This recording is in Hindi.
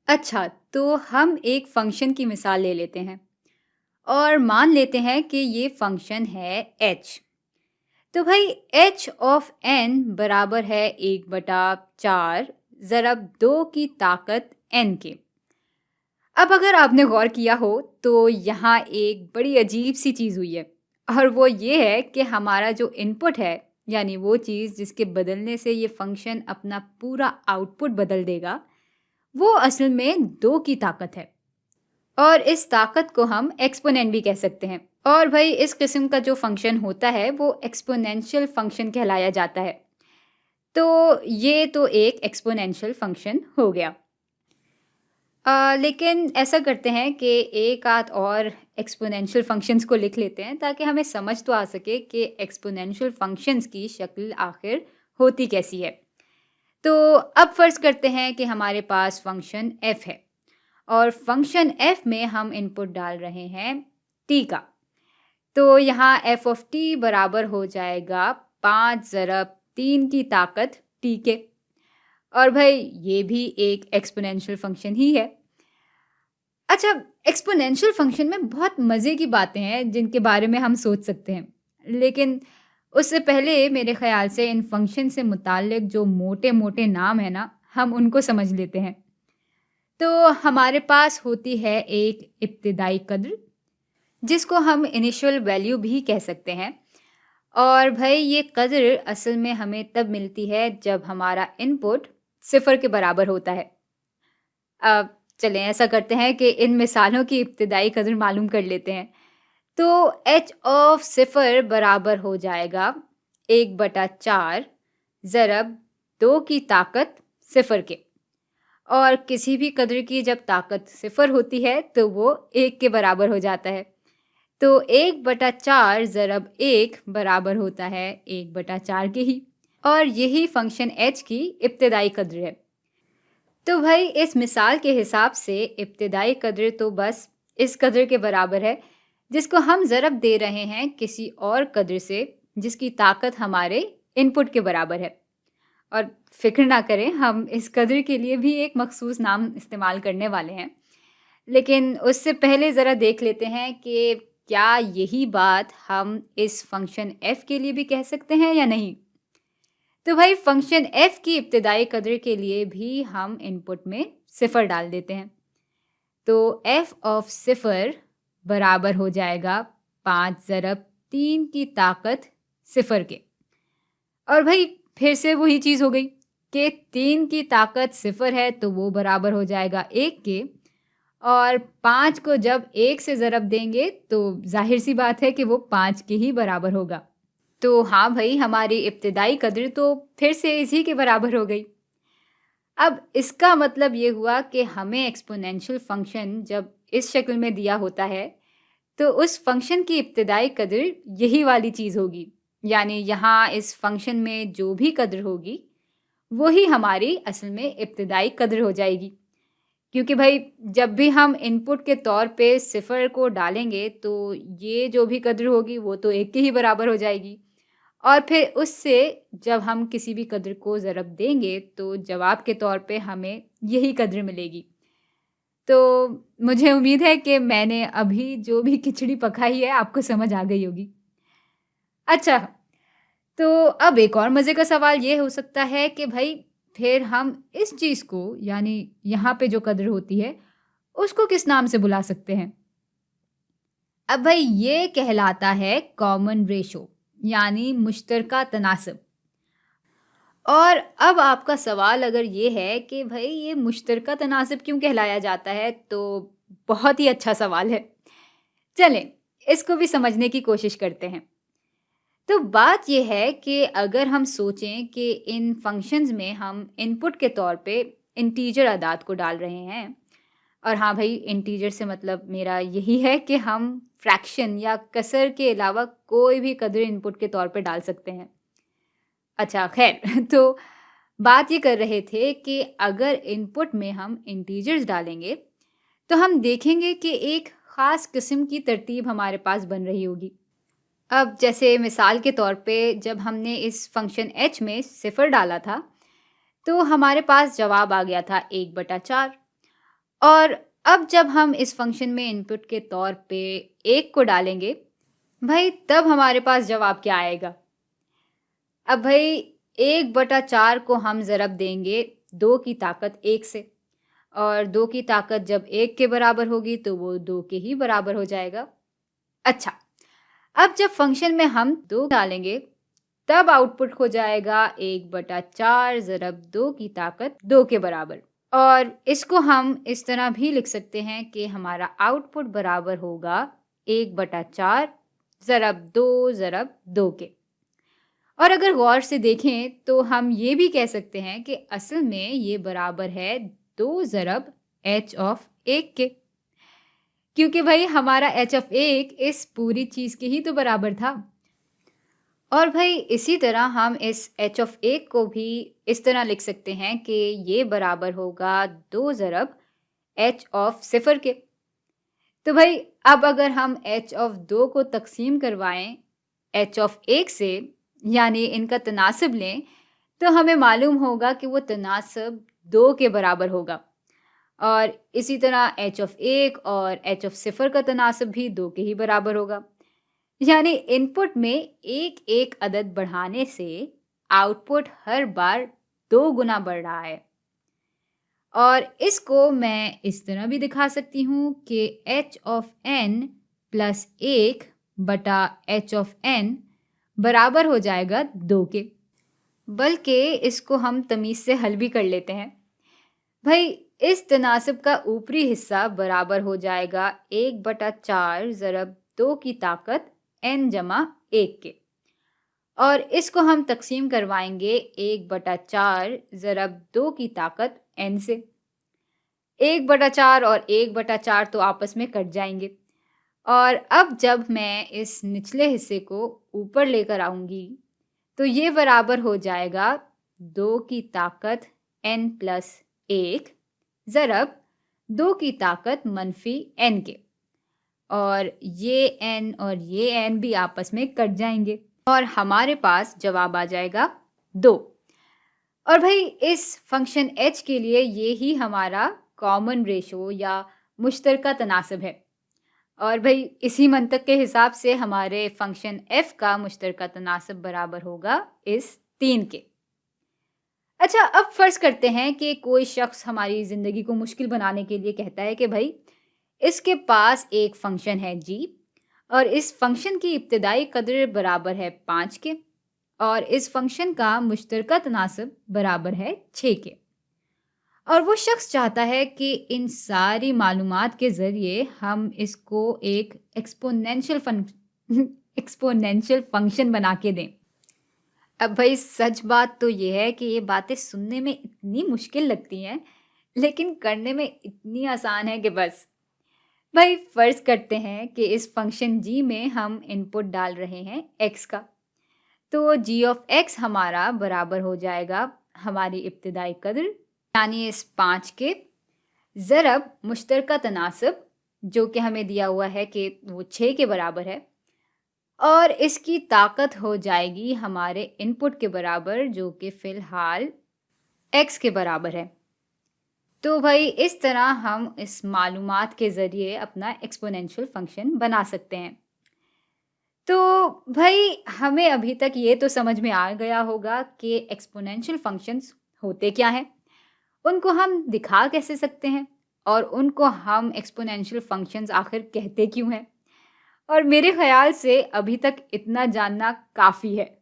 अच्छा, तो हम एक फ़ंक्शन की मिसाल ले लेते हैं और मान लेते हैं कि ये फ़ंक्शन है h। तो भाई h ऑफ़ n बराबर है 1/4 ज़रब 2 की ताकत n के। अब अगर आपने गौर किया हो तो यहाँ एक बड़ी अजीब-सी चीज़ हुई है और वो ये है कि हमारा जो इनपुट है, यानी वो चीज़ जिसके बदलने से ये फ़ंक्शन अपना पूरा आउटपुट बदल देगा, वो असल में 2 की ताकत है। और इस ताकत को हम एक्सपोनेंट भी कह सकते हैं। और भाई इस किस्म का जो फंक्शन होता है वो एक्सपोनेंशियल फंक्शन कहलाया जाता है। तो ये तो एक एक्सपोनेंशियल फंक्शन हो गया। लेकिन ऐसा करते हैं कि एक आध और एक्सपोनेंशियल फंक्शंस को लिख लेते हैं ताकि हमें समझ तो आ सके कि एक्सपोनेंशियल फंक्शंस की शक्ल आखिर होती कैसी है। तो अब फ़र्ज़ करते हैं कि हमारे पास फंक्शन f है और फंक्शन f में हम इनपुट डाल रहे हैं t का। तो यहाँ f ऑफ t बराबर हो जाएगा 5 ज़रब 3 की ताकत t के। और भाई ये भी एक एक्सपोनेंशियल फंक्शन ही है। अच्छा, एक्सपोनेंशियल फंक्शन में बहुत मज़े की बातें हैं जिनके बारे में हम सोच सकते हैं। लेकिन उससे पहले मेरे ख़्याल से इन फंक्शन से मुताल्लिक जो मोटे-मोटे नाम हैं ना, हम उनको समझ लेते हैं। तो हमारे पास होती है एक इब्तिदाई कद्र जिसको हम इनिशियल वैल्यू भी कह सकते हैं। और भाई ये कद्र असल में हमें तब मिलती है जब हमारा इनपुट सिफर के बराबर होता है। अब चलें ऐसा करते हैं कि इन मिसालों की इब्तिदाई कद्र मालूम कर लेते हैं। तो h ऑफ सिफर बराबर हो जाएगा 1/4 ज़रब 2 की ताकत सिफर के। और किसी भी कद्र की जब ताकत सिफर होती है तो वो 1 के बराबर हो जाता है। तो 1/4 ज़रब 1 बराबर होता है 1/4 के ही। और यही फंक्शन h की इब्तिदाई कद्र है। तो भाई इस मिसाल के हिसाब से इब्तिदाई कद्र तो बस इस कद्र के बराबर है जिसको हम ज़रब दे रहे हैं किसी और कद्र से जिसकी ताकत हमारे इनपुट के बराबर है। और फ़िक्र ना करें, हम इस कद्र के लिए भी एक मख़सूस नाम इस्तेमाल करने वाले हैं। लेकिन उससे पहले ज़रा देख लेते हैं कि क्या यही बात हम इस फ़ंक्शन f के लिए भी कह सकते हैं या नहीं? तो भाई फ़ंक्शन f की इब्तिदाई कद्र के लिए भी हम इनपुट में सिफर डाल देते हैं। तो f ऑफ सिफर बराबर हो जाएगा 5 ज़रब 3 की ताकत सिफर के। और भाई फिर से वही चीज़ हो गई कि 3 की ताकत सिफर है तो वो बराबर हो जाएगा 1 के। और 5 को जब 1 से ज़रब देंगे तो ज़ाहिर सी बात है कि वो 5 के ही बराबर होगा। तो हाँ भाई, हमारी इब्तिदाई कद्र तो फिर से इसी के बराबर हो गई। अब इसका मतलब ये हुआ कि हमें एक्सपोनेंशियल फंक्शन जब इस शक्ल में दिया होता है तो उस फंक्शन की इब्तिदाई कद्र यही वाली चीज़ होगी। यानी यहाँ इस फंक्शन में जो भी कद्र होगी वही हमारी असल में इब्तिदाई कद्र हो जाएगी। क्योंकि भाई जब भी हम इनपुट के तौर पे सिफर को डालेंगे तो ये जो भी कद्र होगी वो तो 1 के ही बराबर हो जाएगी। और फिर उससे जब हम किसी भी कद्र को ज़रब देंगे तो जवाब के तौर पे हमें यही कद्र मिलेगी। तो मुझे उम्मीद है कि मैंने अभी जो भी खिचड़ी पकाई है आपको समझ आ गई होगी। अच्छा, तो अब एक और मज़े का सवाल ये हो सकता है कि भाई फिर हम इस चीज़ को, यानी यहाँ पे जो कद्र होती है उसको किस नाम से बुला सकते हैं? अब भाई ये कहलाता है कॉमन रेशो, यानी मुश्तरका तनासब। और अब आपका सवाल अगर ये है कि भाई ये मुश्तरका तनासब क्यों कहलाया जाता है, तो बहुत ही अच्छा सवाल है। चलें, इसको भी समझने की कोशिश करते हैं। तो बात ये है कि अगर हम सोचें कि इन फंक्शंस में हम इनपुट के तौर पे इंटीजर अदाद को डाल रहे हैं। और हाँ भाई, इंटीजर से मतलब मेरा यही है कि हम फ्रैक्शन या कसर के अलावा कोई भी कदर इनपुट के तौर पे डाल सकते हैं। अच्छा खैर तो बात ये कर रहे थे कि अगर इनपुट में हम इंटीजर्स डालेंगे तो हम देखेंगे कि एक ख़ास किस्म की तरतीब हमारे पास बन रही होगी। अब जैसे मिसाल के तौर पे जब हमने इस फंक्शन h में सिफर डाला था तो हमारे पास जवाब आ गया था 1/4। और अब जब हम इस फंक्शन में इनपुट के तौर पे 1 को डालेंगे, भाई तब हमारे पास जवाब क्या आएगा? अब भाई 1/4 को हम ज़रब देंगे 2 की ताकत 1 से, और 2 की ताकत जब 1 के बराबर होगी तो वो 2 के ही बराबर हो जाएगा। अच्छा, अब जब फंक्शन में हम 2 डालेंगे तब आउटपुट हो जाएगा 1/4 ज़रब 2 की ताकत 2 के बराबर। और इसको हम इस तरह भी लिख सकते हैं कि हमारा आउटपुट बराबर होगा 1/4 ज़रब 2 ज़रब 2 के। और अगर गौर से देखें तो हम ये भी कह सकते हैं कि असल में ये बराबर है 2 ज़रब h ऑफ 1 के, क्योंकि भाई हमारा h ऑफ 1 इस पूरी चीज़ के ही तो बराबर था। और भाई इसी तरह हम इस h ऑफ 1 को भी इस तरह लिख सकते हैं कि ये बराबर होगा 2 ज़रब h ऑफ 0 के। तो भाई अब अगर हम h ऑफ 2 को तकसीम करवाएं h ऑफ 1 से, यानी इनका तनासब लें, तो हमें मालूम होगा कि वो तनासब 2 के बराबर होगा। और इसी तरह h ऑफ 1 और h ऑफ 0 का तनासब भी 2 के ही बराबर होगा। यानी इनपुट में एक एक अदद बढ़ाने से आउटपुट हर बार 2 गुना बढ़ रहा है। और इसको मैं इस तरह भी दिखा सकती हूँ कि h ऑफ n प्लस 1 बटा h ऑफ n बराबर हो जाएगा 2 के। बल्कि इसको हम तमीज़ से हल भी कर लेते हैं। भाई इस तनासब का ऊपरी हिस्सा बराबर हो जाएगा 1/4 ज़रब 2 की ताकत n जमा 1 के, और इसको हम तकसीम करवाएंगे 1/4 ज़रब 2 की ताकत n से। 1/4 और 1/4 तो आपस में कट जाएंगे, और अब जब मैं इस निचले हिस्से को ऊपर लेकर आऊंगी तो ये बराबर हो जाएगा 2 की ताकत n प्लस 1 ज़रब 2 की ताकत मनफी n के, और ये n और ये n भी आपस में कट जाएंगे और हमारे पास जवाब आ जाएगा 2। और भाई इस फंक्शन h के लिए ये ही हमारा कॉमन रेशो या मुश्तरका तनासब है। और भाई इसी मंतक के हिसाब से हमारे फंक्शन f का मुश्तरका तनासब बराबर होगा इस 3 के। अच्छा, अब फ़र्ज़ करते हैं कि कोई शख्स हमारी ज़िंदगी को मुश्किल बनाने के लिए कहता है कि भाई इसके पास एक फ़ंक्शन है g, और इस फ़ंक्शन की इब्तिदाई कदर बराबर है 5 के, और इस फ़ंक्शन का मुश्तरका तनासब बराबर है 6 के। और वो शख्स चाहता है कि इन सारी मालूमात के ज़रिए हम इसको एक एक्सपोनेंशियल फ़ंक्शन बना के दें। अब भाई सच बात तो ये है कि ये बातें सुनने में इतनी मुश्किल लगती हैं, लेकिन करने में इतनी आसान है कि बस। भाई फ़र्ज़ करते हैं कि इस फंक्शन g में हम इनपुट डाल रहे हैं x का, तो g ऑफ x हमारा बराबर हो जाएगा हमारी इब्तिदाई कदर यानी इस 5 के ज़रब मुश्तरका तनासब, जो कि हमें दिया हुआ है कि वो 6 के बराबर है, और इसकी ताकत हो जाएगी हमारे इनपुट के बराबर, जो कि फ़िलहाल x के बराबर है। तो भाई इस तरह हम इस मालूमात के ज़रिए अपना एक्सपोनेंशियल फ़ंक्शन बना सकते हैं। तो भाई हमें अभी तक ये तो समझ में आ गया होगा कि एक्सपोनेंशियल फ़ंक्शंस होते क्या हैं, उनको हम दिखा कैसे सकते हैं, और उनको हम एक्सपोनेंशियल फ़ंक्शंस आखिर कहते क्यों हैं। और मेरे ख़्याल से अभी तक इतना जानना काफ़ी है।